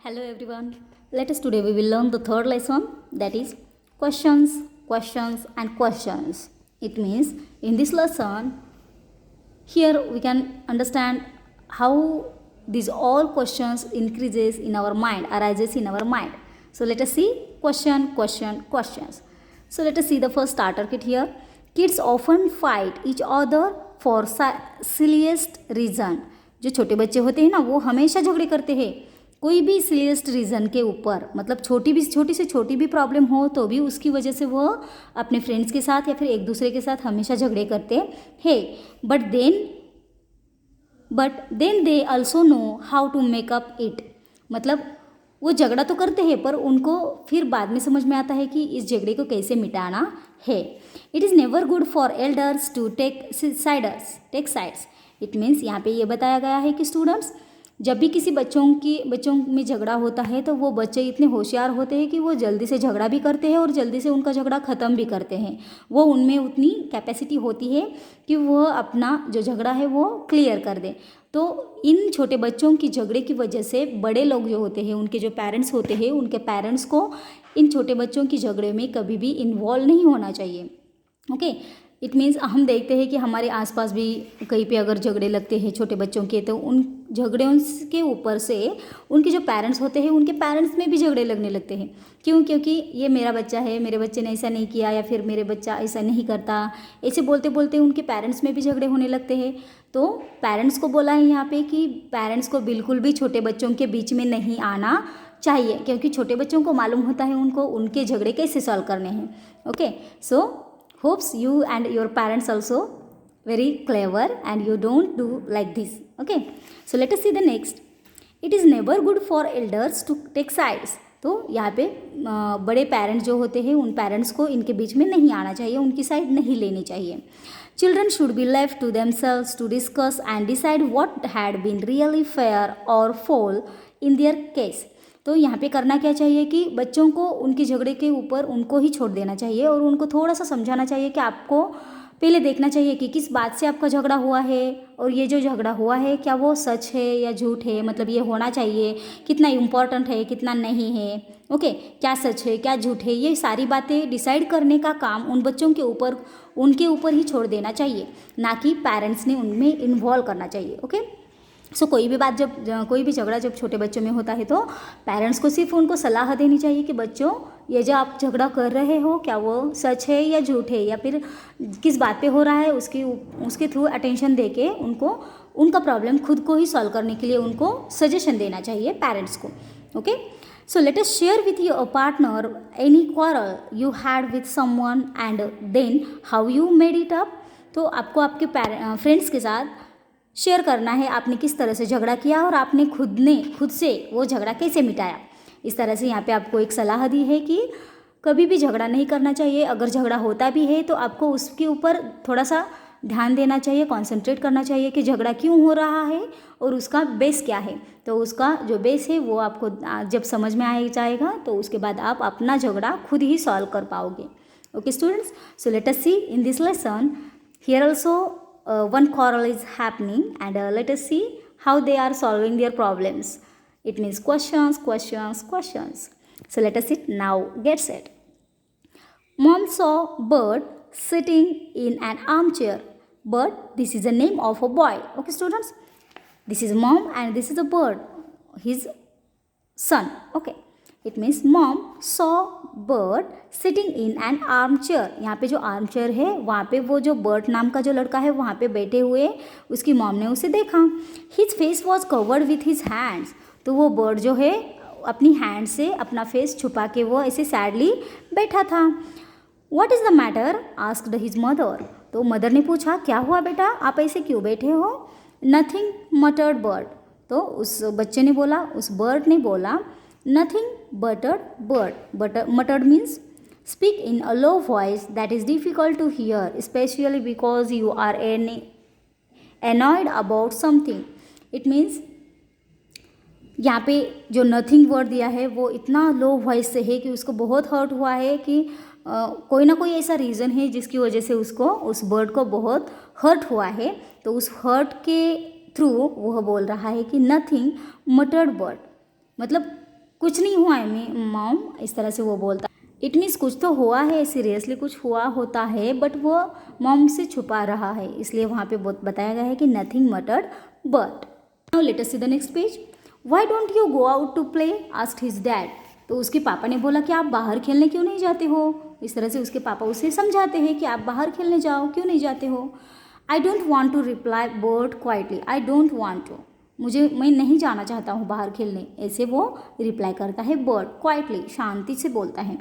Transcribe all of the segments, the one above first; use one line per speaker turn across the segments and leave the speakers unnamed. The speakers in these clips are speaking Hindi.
Hello everyone. Let us today we will learn the third lesson, that is questions, questions and questions. It means in this lesson here we can understand how these all questions increases in our mind, arises in our mind. So let us see question, question, questions. So let us see the first starter kit here. Kids often fight each other for silliest reason. जो छोटे बच्चे होते हैं ना वो हमेशा झगड़े करते हैं कोई भी सिलियस्ट रीज़न के ऊपर, मतलब छोटी से छोटी भी प्रॉब्लम हो तो भी उसकी वजह से वो अपने फ्रेंड्स के साथ या फिर एक दूसरे के साथ हमेशा झगड़े करते हैं. But then they also know how to make up it. मतलब वो झगड़ा तो करते हैं पर उनको फिर बाद में समझ में आता है कि इस झगड़े को कैसे मिटाना है. It is never good for elders to take sides. It means यहाँ पे ये बताया गया है कि स्टूडेंट्स जब भी किसी बच्चों में झगड़ा होता है तो वो बच्चे इतने होशियार होते हैं कि वो जल्दी से झगड़ा भी करते हैं और जल्दी से उनका झगड़ा ख़त्म भी करते हैं. वो उनमें उतनी कैपेसिटी होती है कि वो अपना जो झगड़ा है वो क्लियर कर दें. तो इन छोटे बच्चों की झगड़े की वजह से बड़े लोग जो होते हैं, उनके जो पेरेंट्स होते हैं, उनके पेरेंट्स को इन छोटे बच्चों की झगड़े में कभी भी इन्वॉल्व नहीं होना चाहिए. ओके. इट मीन्स हम देखते हैं कि हमारे आसपास भी कहीं पे अगर झगड़े लगते हैं छोटे बच्चों के, तो उन झगड़ों के ऊपर से उनके जो पेरेंट्स होते हैं उनके पेरेंट्स में भी झगड़े लगने लगते हैं. क्योंकि ये मेरा बच्चा है, मेरे बच्चे ने ऐसा नहीं किया, या फिर मेरे बच्चा ऐसा नहीं करता, ऐसे बोलते बोलते उनके पेरेंट्स में भी झगड़े होने लगते हैं. तो पेरेंट्स को बोला है यहाँ पे कि पेरेंट्स को बिल्कुल भी छोटे बच्चों के बीच में नहीं आना चाहिए, क्योंकि छोटे बच्चों को मालूम होता है उनको उनके झगड़े कैसे सॉल्व करने हैं. Okay. So hopes you and your parents also very clever and you don't do like this. Okay. So let us see the next. It is never good for elders to take sides. तो यहाँ पे बड़े पेरेंट्स जो होते हैं उन पेरेंट्स को इनके बीच में नहीं आना चाहिए, उनकी साइड नहीं लेनी चाहिए. Children should be left to themselves to discuss and decide what had been really fair or foul in their case. तो यहाँ पे करना क्या चाहिए कि बच्चों को उनके झगड़े के ऊपर उनको ही छोड़ देना चाहिए और उनको थोड़ा सा समझाना चाहिए कि आपको पहले देखना चाहिए कि किस बात से आपका झगड़ा हुआ है और ये जो झगड़ा हुआ है क्या वो सच है या झूठ है. मतलब ये होना चाहिए, कितना इम्पॉर्टेंट है, कितना नहीं है. ओके. क्या सच है, क्या झूठ है, ये सारी बातें डिसाइड करने का काम उन बच्चों के ऊपर उनके ऊपर ही छोड़ देना चाहिए, ना कि पेरेंट्स ने उनमें इन्वॉल्व करना चाहिए. ओके. सो कोई भी झगड़ा जब छोटे बच्चों में होता है तो पेरेंट्स को सिर्फ उनको सलाह देनी चाहिए कि बच्चों ये जो आप झगड़ा कर रहे हो क्या वो सच है या झूठ है, या फिर किस बात पे हो रहा है, उसके थ्रू अटेंशन दे के उनको उनका प्रॉब्लम खुद को ही सॉल्व करने के लिए उनको सजेशन देना चाहिए पेरेंट्स को. Okay. So let us share with your partner any quarrel you had with someone and then how you made it up. तो आपको आपके फ्रेंड्स के साथ शेयर करना है आपने किस तरह से झगड़ा किया और आपने खुद से वो झगड़ा कैसे मिटाया. इस तरह से यहाँ पे आपको एक सलाह दी है कि कभी भी झगड़ा नहीं करना चाहिए. अगर झगड़ा होता भी है तो आपको उसके ऊपर थोड़ा सा ध्यान देना चाहिए, कंसंट्रेट करना चाहिए कि झगड़ा क्यों हो रहा है और उसका बेस क्या है. तो उसका जो बेस है वो आपको जब समझ में आ जाएगा तो उसके बाद आप अपना झगड़ा खुद ही सॉल्व कर पाओगे. Okay students. So let us see in this lesson here also one quarrel is happening and let us see how they are solving their problems. It means questions. So let us see now. Get set. Mom saw Bird sitting in an armchair. Bird, this is the name of a boy. Okay students, this is mom and this is a bird, his son. Okay. It means mom saw bird sitting in an arm chair. यहाँ पे जो आर्म चेयर है वहाँ पे वो जो बर्ड नाम का जो लड़का है वहाँ पे बैठे हुए उसकी मॉम ने उसे देखा. His face was covered with his hands. तो वो बर्ड जो है अपनी हैंड से अपना फेस छुपा के वो ऐसे सैडली बैठा था. What is the matter asked his mother. तो मदर ने पूछा क्या हुआ बेटा, आप ऐसे क्यों बैठे हो. Nothing मटर्ड bird. तो उस बच्चे ने बोला, उस बर्ड ने बोला nothing buttered bird. Muttered means speak in a low voice that is difficult to hear, especially because you are annoyed about something. It means यहाँ पे जो नथिंग वर्ड दिया है वो इतना लो वॉइस से है कि उसको बहुत हर्ट हुआ है कि कोई ना कोई ऐसा रीज़न है जिसकी वजह से उस बर्ड को बहुत हर्ट हुआ है. तो उस हर्ट के थ्रू वह बोल रहा है कि नथिंग मटर्ड बर्ड. मतलब कुछ नहीं हुआ है मॉम, इस तरह से वो बोलता। इट मीन्स कुछ तो हुआ है, सीरियसली कुछ हुआ होता है, बट वो मॉम से छुपा रहा है, इसलिए वहाँ पे बताया गया है कि nothing mattered but. Now let us see the next page. Why don't you go out to play asked his dad. तो उसके पापा ने बोला कि आप बाहर खेलने क्यों नहीं जाते हो। इस तरह से उसके पापा उसे समझाते हैं कि आप बाहर खेलने जाओ, क्यों नहीं जाते हो। I don't want to reply Bird quietly, I don't want to, मैं नहीं जाना चाहता हूँ बाहर खेलने, ऐसे वो रिप्लाई करता है बर्ड क्वाइटली, शांति से बोलता है।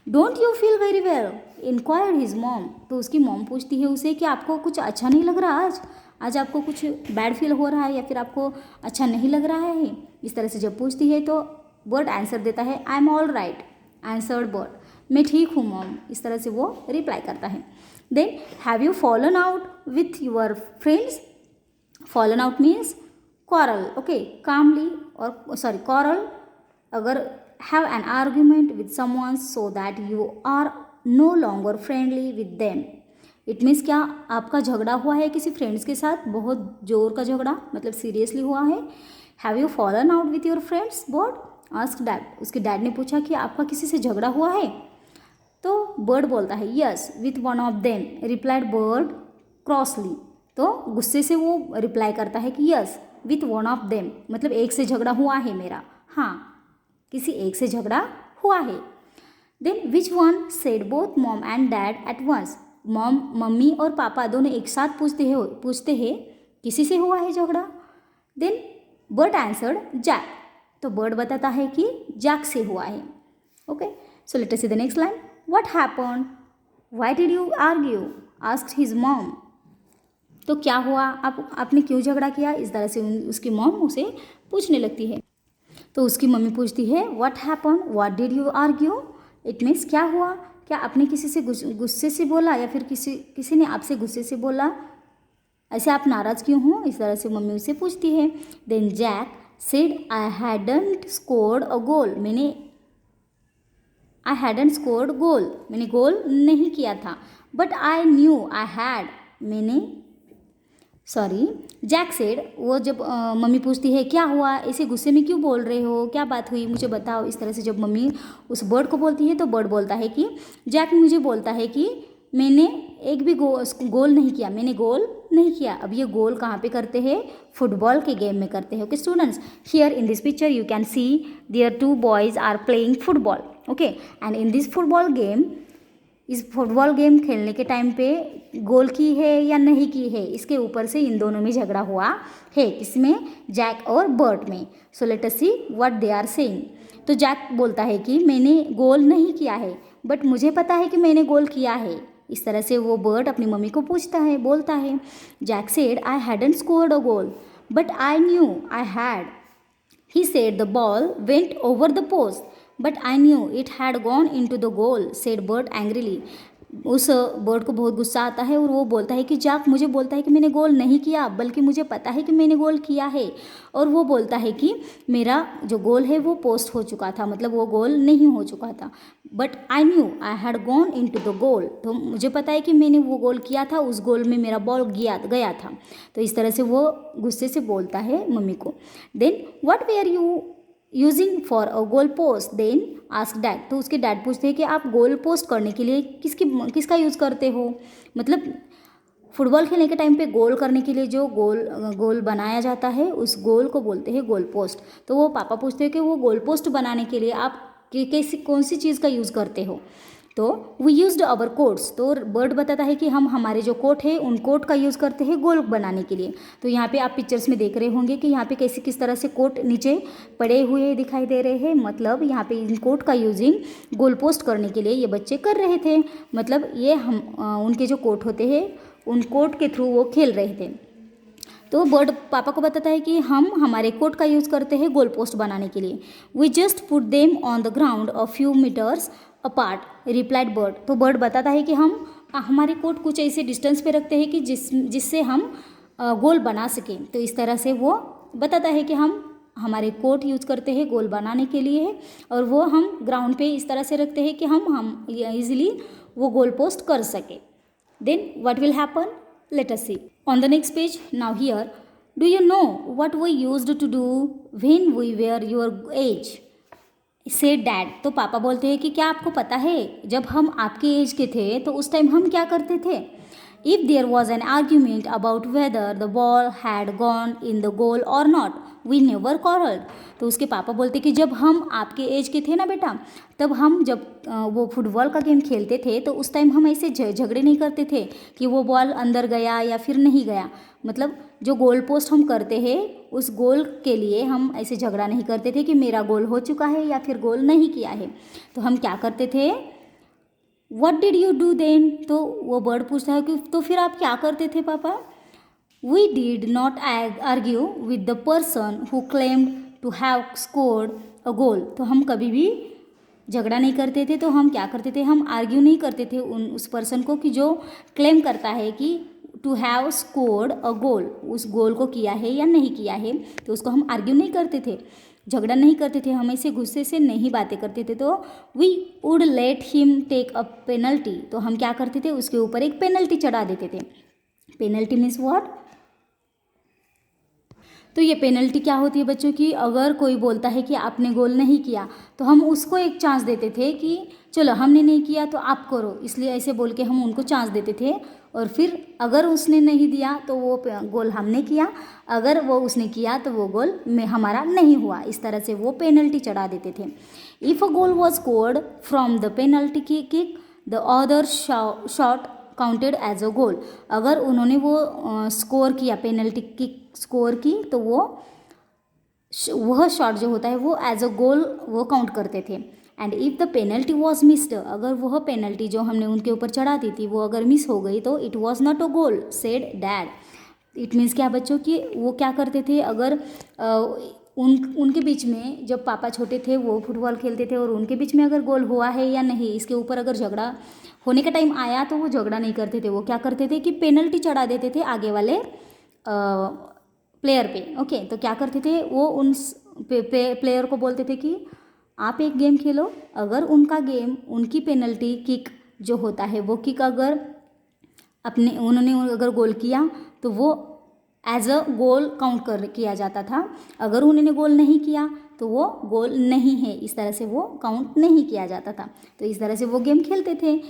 Don't you feel very well inquired his mom. तो उसकी मॉम पूछती है उसे कि आपको कुछ अच्छा नहीं लग रहा आज आपको कुछ बैड फील हो रहा है या फिर आपको अच्छा नहीं लग रहा है। इस तरह से जब पूछती है तो बर्ड आंसर देता है, I am all right answered bird, मैं ठीक हूँ मॉम, इस तरह से वो रिप्लाई करता है। Then have you fallen out with your friends. Fallen out means quarrel, okay, calmly, or sorry, quarrel अगर have an argument with someone so that you are no longer friendly with them. It means क्या आपका झगड़ा हुआ है किसी फ्रेंड्स के साथ, बहुत जोर का झगड़ा, मतलब सीरियसली हुआ है। Have you fallen out with your friends bird ask dad. उसके डैड ने पूछा कि आपका किसी से झगड़ा हुआ है। तो बर्ड बोलता है yes with one of them, replied bird crossly. तो गुस्से से वो रिप्लाई करता है कि yes with one of them, मतलब एक से झगड़ा हुआ है मेरा, हाँ किसी एक से झगड़ा हुआ है। Then which one said both mom and dad at once. मम्मी और पापा दोनों एक साथ पूछते हैं किसी से हुआ है झगड़ा। Then Bird answered Jack. तो बर्ड बताता है कि जैक से हुआ है। Okay, so let us see the next line. What happened, why did you argue asked his mom. तो क्या हुआ, आपने क्यों झगड़ा किया, इस तरह से उसकी मॉम उसे पूछने लगती है। तो उसकी मम्मी पूछती है what happen, what did you argue. It means क्या हुआ, क्या आपने किसी से गुस्से से बोला या फिर किसी ने आपसे गुस्से से बोला, ऐसे आप नाराज़ क्यों हो, इस तरह से मम्मी उसे पूछती है। Then Jack said I hadn't scored a goal. I hadn't scored goal, मैंने गोल नहीं किया था। But I knew I had, Jack said. वो जब मम्मी पूछती है क्या हुआ, ऐसे गुस्से में क्यों बोल रहे हो, क्या बात हुई, मुझे बताओ। इस तरह से जब मम्मी उस बर्ड को बोलती है तो बर्ड बोलता है कि जैक मुझे बोलता है कि मैंने एक भी गोल नहीं किया, मैंने गोल नहीं किया। अब ये गोल कहाँ पे करते हैं, फुटबॉल के गेम में करते हैं। Okay students, here in this picture you can see there two boys are playing football. Okay, and in this football game, इस फुटबॉल गेम खेलने के टाइम पे गोल की है या नहीं की है, इसके ऊपर से इन दोनों में झगड़ा हुआ है, किसमें, जैक और बर्ड में। So let us see what they are saying. तो जैक बोलता है कि मैंने गोल नहीं किया है, बट मुझे पता है कि मैंने गोल किया है। इस तरह से वो बर्ड अपनी मम्मी को पूछता है, बोलता है Jack said I hadn't scored a goal but I knew I had. He said the ball went over the post but I knew it had gone in to the goal, said Bird angrily. उस बर्ड को बहुत गुस्सा आता है और वो बोलता है कि जैक मुझे बोलता है कि मैंने गोल नहीं किया, बल्कि मुझे पता है कि मैंने गोल किया है। और वो बोलता है कि मेरा जो गोल है वो पोस्ट हो चुका था, मतलब वो गोल नहीं हो चुका था। But I knew I had gone in to the goal, तो मुझे पता है कि मैंने वो गोल किया था, उस गोल में मेरा बॉल गया था। तो इस तरह से वो गुस्से से बोलता है मम्मी को। Then what were you using for a goal post, then ask dad. तो उसके डैड पूछते हैं कि आप गोल पोस्ट करने के लिए किसका यूज़ करते हो, मतलब फुटबॉल खेलने के टाइम पे गोल करने के लिए जो गोल बनाया जाता है उस गोल को बोलते हैं गोल पोस्ट। तो वो पापा पूछते हैं कि वो गोल पोस्ट बनाने के लिए आप कौन सी चीज़ का यूज़ करते हो। तो वी यूज्ड अवर कोट्स। तो बर्ड बताता है कि हम हमारे जो कोट है उन कोट का यूज़ करते हैं गोल बनाने के लिए। तो यहाँ पे आप पिक्चर्स में देख रहे होंगे कि यहाँ पे किस तरह से कोट नीचे पड़े हुए दिखाई दे रहे हैं, मतलब यहाँ पे इन कोट का यूजिंग गोल पोस्ट करने के लिए ये बच्चे कर रहे थे। मतलब ये हम उनके जो कोट होते हैं उन कोट के थ्रू वो खेल रहे थे। तो बर्ड पापा को बताता है कि हम हमारे कोट का यूज़ करते हैं गोल पोस्ट बनाने के लिए। We just put them on the ground a few metres apart, replied Bird. तो बर्ड बताता है कि हम हमारे कोट कुछ ऐसे डिस्टेंस पे रखते हैं कि जिससे हम गोल बना सकें। तो इस तरह से वो बताता है कि हम हमारे कोट यूज़ करते हैं गोल बनाने के लिए, और वो हम ग्राउंड पे इस तरह से रखते हैं कि हम ईजिली वो गोल पोस्ट कर सकें। Then what will happen, let us see on the next page. Now here, do you know what we used to do when we were your age? से डैड, तो पापा बोलते हैं कि क्या आपको पता है जब हम आपके एज के थे तो उस टाइम हम क्या करते थे। If there was an argument about whether the ball had gone in the goal or not we never quarreled। तो उसके पापा बोलते कि जब हम आपके एज के थे ना बेटा, तब हम जब वो फुटबॉल का गेम खेलते थे तो उस टाइम हम ऐसे झगड़े नहीं करते थे कि वो बॉल अंदर गया या फिर नहीं गया। मतलब जो गोल पोस्ट हम करते हैं उस गोल के लिए हम ऐसे झगड़ा नहीं करते थे कि मेरा गोल हो चुका है या फिर गोल नहीं किया है। तो हम क्या करते थे, what did you do then, तो वो बर्ड पूछता है कि तो फिर आप क्या करते थे पापा। We did not argue with the person who claimed to have scored a goal. तो हम कभी भी झगड़ा नहीं करते थे, तो हम क्या करते थे, हम आर्ग्यू नहीं करते थे उस पर्सन को कि जो क्लेम करता है कि टू हैव स्कोर्ड अ गोल, उस गोल को किया है या नहीं किया है, तो उसको हम आर्ग्यू नहीं करते थे, झगड़ा नहीं करते थे, हम ऐसे गुस्से से नहीं बातें करते थे। तो we would let him take a penalty, तो हम क्या करते थे, उसके ऊपर एक पेनल्टी चढ़ा देते थे। Penalty means what. तो ये पेनल्टी क्या होती है बच्चों की, अगर कोई बोलता है कि आपने गोल नहीं किया तो हम उसको एक चांस देते थे कि चलो हमने नहीं किया तो आप करो, इसलिए ऐसे बोल के हम उनको चांस देते थे। और फिर अगर उसने नहीं दिया तो वो गोल हमने किया, अगर वो उसने किया तो वो गोल में हमारा नहीं हुआ, इस तरह से वो पेनल्टी चढ़ा देते थे। If a goal was scored from the penalty kick the other shot counted as a goal. अगर उन्होंने वो स्कोर किया, पेनल्टी किक स्कोर की, तो वह शॉट जो होता है वो एज अ गोल वो काउंट करते थे। And if the penalty was missed, अगर वह पेनल्टी जो हमने उनके ऊपर चढ़ा दी थी वो अगर मिस हो गई तो it was not a goal said dad. It means क्या बच्चों कि वो क्या करते थे, अगर उनके बीच में जब पापा छोटे थे वो फुटबॉल खेलते थे और उनके बीच में अगर गोल हुआ है या नहीं इसके ऊपर अगर झगड़ा होने का टाइम आया तो वो झगड़ा नहीं करते थे, वो क्या करते थे कि पेनल्टी चढ़ा देते थे आगे वाले प्लेयर पे। ओके, तो क्या करते थे वो उन प्लेयर को बोलते थे कि आप एक गेम खेलो, अगर उनका गेम उनकी पेनल्टी किक जो होता है वो किक अगर उन्होंने अगर गोल किया तो वो एज अ गोल काउंट कर किया जाता था, अगर उन्होंने गोल नहीं किया तो वो गोल नहीं है, इस तरह से वो काउंट नहीं किया जाता था। तो इस तरह से वो गेम खेलते थे।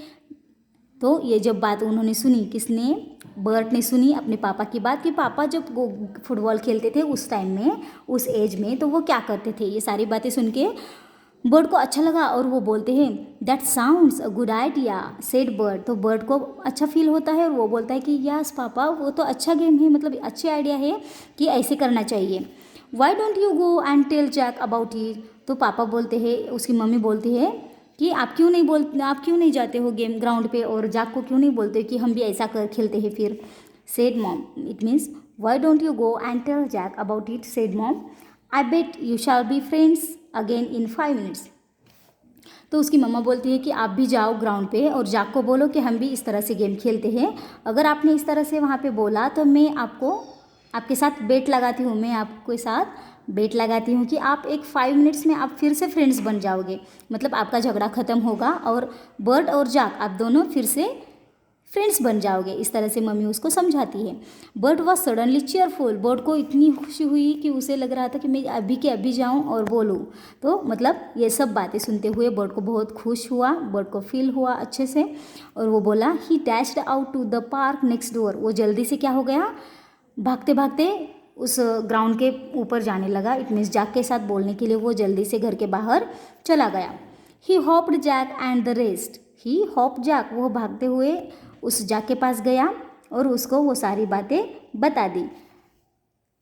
तो ये जब बात उन्होंने सुनी, किसने, बर्ट ने सुनी अपने पापा की बात कि पापा जब फुटबॉल खेलते थे उस टाइम में, उस एज में, तो वो क्या करते थे, ये सारी बातें सुन के बर्ड को अच्छा लगा और वो बोलते हैं that sounds a good idea said bird. तो बर्ड को अच्छा फील होता है और वो बोलता है कि यस पापा वो तो अच्छा गेम है, मतलब अच्छी आइडिया है कि ऐसे करना चाहिए। Why don't you go and tell Jack about it. तो पापा बोलते हैं, उसकी मम्मी बोलती है कि आप क्यों नहीं जाते हो गेम ग्राउंड पे और जैक को क्यों नहीं बोलते कि हम भी ऐसा कर खेलते हैं फिर। Said mom, it means why don't you go and tell Jack about it said mom, I bet you shall be friends again in 5 minutes. तो उसकी मम्मा बोलती है कि आप भी जाओ ग्राउंड पे और जैक को बोलो कि हम भी इस तरह से गेम खेलते हैं, अगर आपने इस तरह से वहाँ पे बोला तो मैं आपके साथ बेट लगाती हूँ, मैं आपके साथ बेट लगाती हूँ कि आप एक 5 मिनट्स में आप फिर से फ्रेंड्स बन जाओगे, मतलब आपका झगड़ा ख़त्म होगा और बर्ड और जैक आप दोनों फिर से फ्रेंड्स बन जाओगे, इस तरह से मम्मी उसको समझाती है। Bird was suddenly cheerful, bird को इतनी खुशी हुई कि उसे लग रहा था कि मैं अभी के अभी जाऊं और बोलूं। तो मतलब ये सब बातें सुनते हुए बर्ड को बहुत खुश हुआ, बर्ड को फील हुआ अच्छे से, और वो बोला he dashed out to the park next door. वो जल्दी से क्या हो गया, भागते भागते उस ग्राउंड के ऊपर जाने लगा। इट मीन्स जैक के साथ बोलने के लिए वो जल्दी से घर के बाहर चला गया। He hopped Jack and the rest, he hop Jack, वो भागते हुए उस जैक के पास गया और उसको वो सारी बातें बता दी।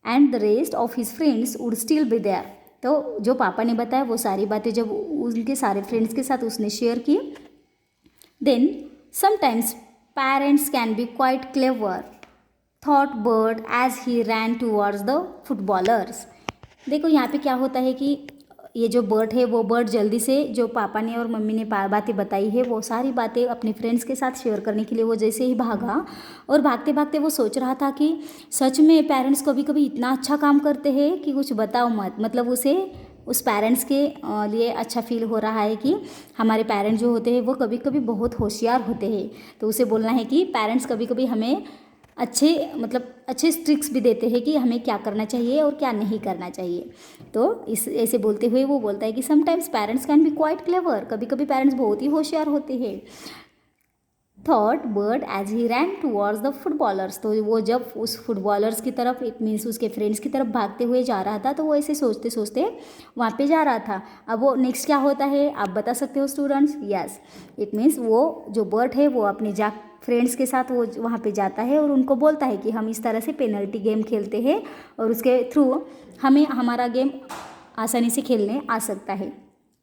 And the rest of his friends would still be there. तो जो पापा ने बताया वो सारी बातें जब उनके सारे फ्रेंड्स के साथ उसने शेयर की, then sometimes parents can be quite clever thought Bird as he ran towards the footballers. देखो यहाँ पे क्या होता है कि ये जो बर्ड है वो बर्ड जल्दी से जो पापा ने और मम्मी ने बातें बताई है वो सारी बातें अपने फ्रेंड्स के साथ शेयर करने के लिए वो जैसे ही भागा, और भागते भागते वो सोच रहा था कि सच में पेरेंट्स कभी कभी इतना अच्छा काम करते हैं कि कुछ बताओ मत। मतलब उसे उस पेरेंट्स के लिए अच्छा फील हो रहा है कि हमारे पेरेंट्स जो होते हैं वो कभी कभी बहुत होशियार होते हैं। तो उसे बोलना है कि पेरेंट्स कभी कभी हमें अच्छे ट्रिक्स भी देते हैं कि हमें क्या करना चाहिए और क्या नहीं करना चाहिए। तो इस ऐसे बोलते हुए वो बोलता है कि sometimes parents can be quite clever, कभी कभी पेरेंट्स बहुत ही होशियार होते हैं। Thought but as he ran towards the footballers, तो वो जब उस फुटबॉलर्स की तरफ, इट मीन्स उसके फ्रेंड्स की तरफ भागते हुए जा रहा था, तो वो ऐसे सोचते सोचते वहाँ पे जा रहा था। अब वो नेक्स्ट क्या होता है आप बता सकते हो स्टूडेंट्स? यस, इट मीन्स वो जो बर्ट है वो अपने फ्रेंड्स के साथ वो वहाँ पे जाता है और उनको बोलता है कि हम इस तरह से पेनल्टी गेम खेलते हैं और उसके थ्रू हमें हमारा गेम आसानी से खेलने आ सकता है।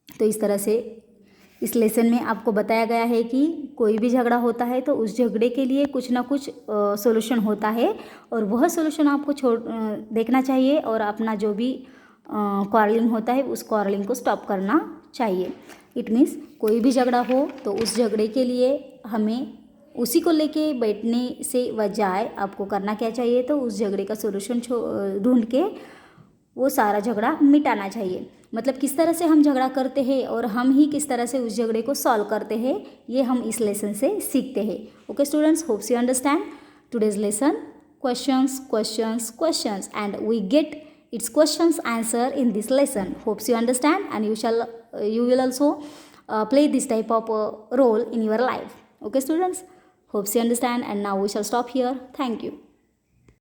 तो इस तरह से इस लेसन में आपको बताया गया है कि कोई भी झगड़ा होता है तो उस झगड़े के लिए कुछ ना कुछ सॉल्यूशन होता है और वह सॉल्यूशन आपको देखना चाहिए और अपना जो भी क्वारलिंग होता है उस क्वारलिंग को स्टॉप करना चाहिए। इट मीन्स कोई भी झगड़ा हो तो उस झगड़े के लिए हमें उसी को लेके बैठने से बजाय आपको करना क्या चाहिए, तो उस झगड़े का सॉल्यूशन ढूंढ के वो सारा झगड़ा मिटाना चाहिए। मतलब किस तरह से हम झगड़ा करते हैं और हम ही किस तरह से उस झगड़े को सॉल्व करते हैं, ये हम इस लेसन से सीखते हैं। Okay students, hopes you understand today's lesson. Questions questions questions and we get its questions answer in this lesson. Hopes you understand and you will also play this type of role in your life. Okay students, hopes you understand, and now we shall stop here. Thank you.